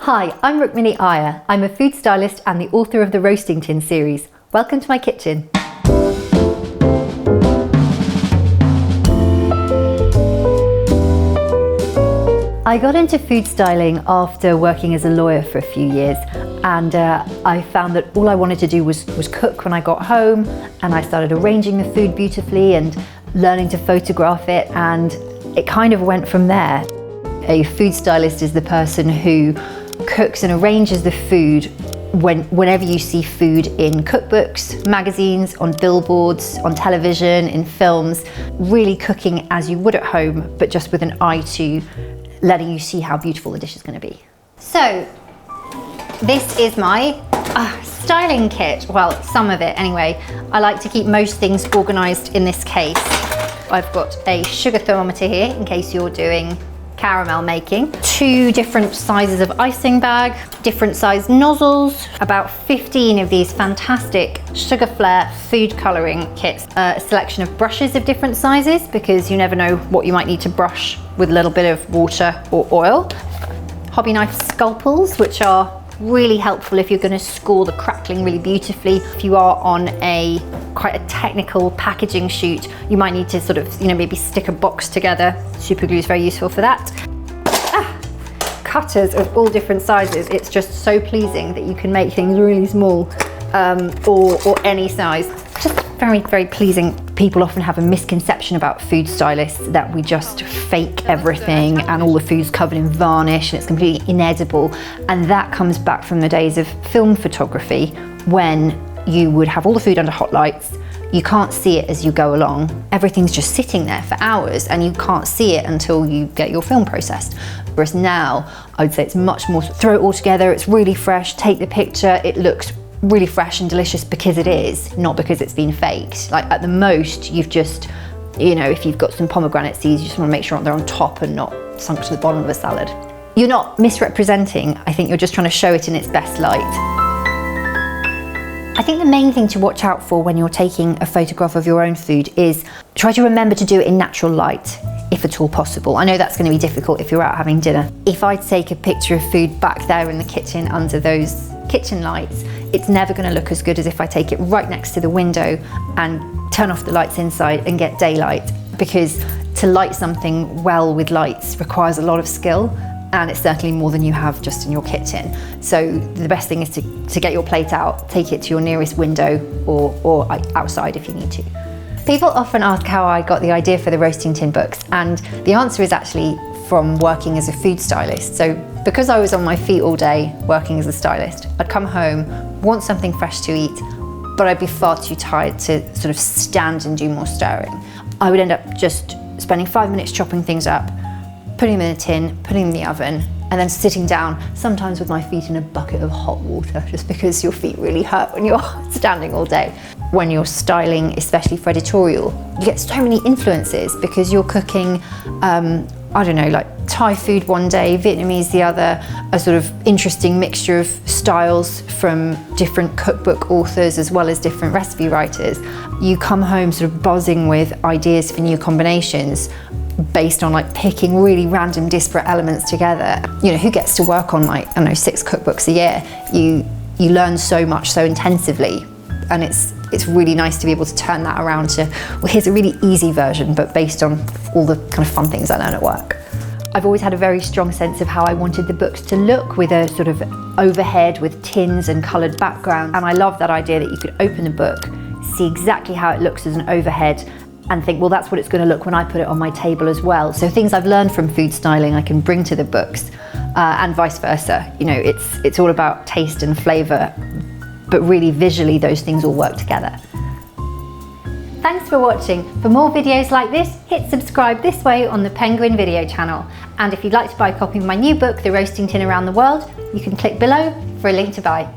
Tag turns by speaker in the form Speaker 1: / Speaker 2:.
Speaker 1: Hi, I'm Rukmini Iyer. I'm a food stylist and the author of the Roasting Tin series. Welcome to my kitchen. I got into food styling after working as a lawyer for a few years, and I found that all I wanted to do was cook when I got home, and I started arranging the food beautifully and learning to photograph it, and it kind of went from there. A food stylist is the person who cooks and arranges the food whenever you see food in cookbooks, magazines, on billboards, on television, in films, really cooking as you would at home, but just with an eye to letting you see how beautiful the dish is going to be. So, this is my styling kit. Well, some of it anyway. I like to keep most things organised in this case. I've got a sugar thermometer here in case you're doing caramel making, 2 different sizes of icing bag, different size nozzles, about 15 of these fantastic Sugar Flair food colouring kits, a selection of brushes of different sizes because you never know what you might need to brush with a little bit of water or oil. Hobby knife scalpels, which are really helpful if you're going to score the crackling really beautifully. If you are on quite a technical packaging shoot, you might need to sort of, maybe stick a box together. Super glue is very useful for that. Cutters of all different sizes. It's just so pleasing that you can make things really small or any size. Just very, very pleasing. People often have a misconception about food stylists that we just fake everything and all the food's covered in varnish and it's completely inedible. And that comes back from the days of film photography when you would have all the food under hot lights. You can't see it as you go along. Everything's just sitting there for hours and you can't see it until you get your film processed. Whereas now, I'd say it's much more, throw it all together, it's really fresh, take the picture, it looks really fresh and delicious because it is, not because it's been faked. Like at the most, you've just, if you've got some pomegranate seeds, you just want to make sure they're on top and not sunk to the bottom of a salad. You're not misrepresenting, I think you're just trying to show it in its best light. I think the main thing to watch out for when you're taking a photograph of your own food is try to remember to do it in natural light, if at all possible. I know that's going to be difficult if you're out having dinner. If I take a picture of food back there in the kitchen under those kitchen lights, it's never going to look as good as if I take it right next to the window and turn off the lights inside and get daylight, because to light something well with lights requires a lot of skill, and it's certainly more than you have just in your kitchen. So the best thing is to get your plate out, take it to your nearest window or outside if you need to. People often ask how I got the idea for the Roasting Tin books, and the answer is actually from working as a food stylist. So because I was on my feet all day working as a stylist, I'd come home, want something fresh to eat, but I'd be far too tired to sort of stand and do more stirring. I would end up just spending 5 minutes chopping things up, putting them in a tin, putting them in the oven, and then sitting down, sometimes with my feet in a bucket of hot water, just because your feet really hurt when you're standing all day. When you're styling, especially for editorial, you get so many influences because you're cooking, like Thai food one day, Vietnamese the other, a sort of interesting mixture of styles from different cookbook authors as well as different recipe writers. You come home sort of buzzing with ideas for new combinations based on picking really random disparate elements together. Who gets to work on 6 cookbooks a year? You learn so much so intensively, and it's really nice to be able to turn that around to, well, here's a really easy version, but based on all the kind of fun things I learn at work. I've always had a very strong sense of how I wanted the books to look, with a sort of overhead with tins and coloured background. And I love that idea that you could open the book, see exactly how it looks as an overhead, and think, well, that's what it's going to look when I put it on my table as well. So things I've learned from food styling I can bring to the books, and vice versa. It's all about taste and flavour, but really visually those things all work together. Thanks for watching. For more videos like this, hit subscribe this way on the Penguin video channel. And if you'd like to buy a copy of my new book, The Roasting Tin Around the World, you can click below for a link to buy.